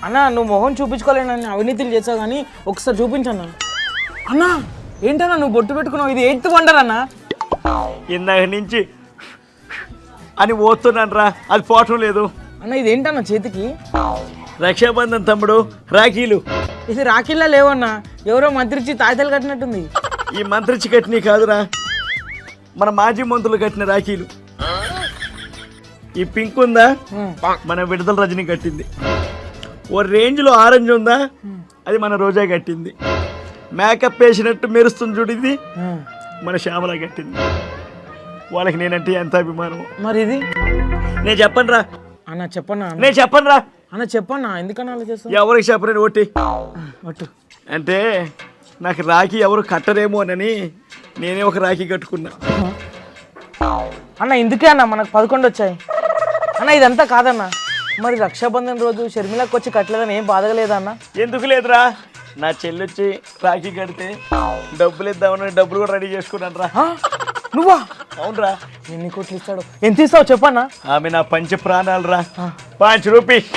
అన్న నువ్వు మొహం చూపించుకోలేనని అవినీతిలు చేసావు కానీ ఒకసారి చూపించన్నా. అన్నా ఏంటన్నా నువ్వు బొట్టు పెట్టుకున్నావు, ఇది 8th వండర్ అన్నా. ఇందాక నుంచి అని పోతున్నాను రా, అది పోవటం లేదు. అన్న ఇదేంటన్నా చేతికి? రక్షాబంధన్ తమ్ముడు, రాఖీలు. ఇది రాఖీల్లా లేవన్నా, ఎవరో మంత్రిచి తాయితలు కట్టినట్టుంది. ఈ మంత్రిచి కట్టినవి కాదురా, మన మాజీ మంత్రులు కట్టిన రాఖీలు. ఈ పింక్ ఉందా, మన విడుదల రజని కట్టింది. ఓ రేంజ్లో ఆరెంజ్ ఉందా, అది మన రోజా కట్టింది. మేకప్ వేసినట్టు మెరుస్తుంది చూడింది, మన శ్యామల కట్టింది. వాళ్ళకి నేనంటే ఎంత అభిమానం. మరి ఇది నేను చెప్పను రా అన్న. చెప్పన్నా నేను చెప్పను రా అన్న, చెప్పన్నా. ఎందుకన్నా అలా చేస్తావు? ఎవరికి చెప్పలేను ఒకటి ఒట్టు. అంటే నాకు రాఖీ ఎవరు కట్టరేమో అని నేనే ఒక రాఖీ కట్టుకున్నా. అన్న ఇందుకే అన్న మనకు 11 వచ్చాయి అన్న. ఇదంతా కాదన్నా, మరి రక్షాబంధన్ రోజు షర్మిలకు వచ్చి కట్టలేదని ఏం బాధగలేదా అన్న? ఎందుకు లేదురా, నా చెల్లొచ్చి రాఖీ కడితే డబ్బులు ఇద్దామని డబ్బులు కూడా రెడీ చేసుకున్నాను రా. నువ్వా? అవునరా. ఎన్ని కోట్లు ఇస్తాడు? ఎంత ఇస్తావు చెప్పన్నా? ఆమె నా పంచ ప్రాణాలు రా. 5 రూపాయలు.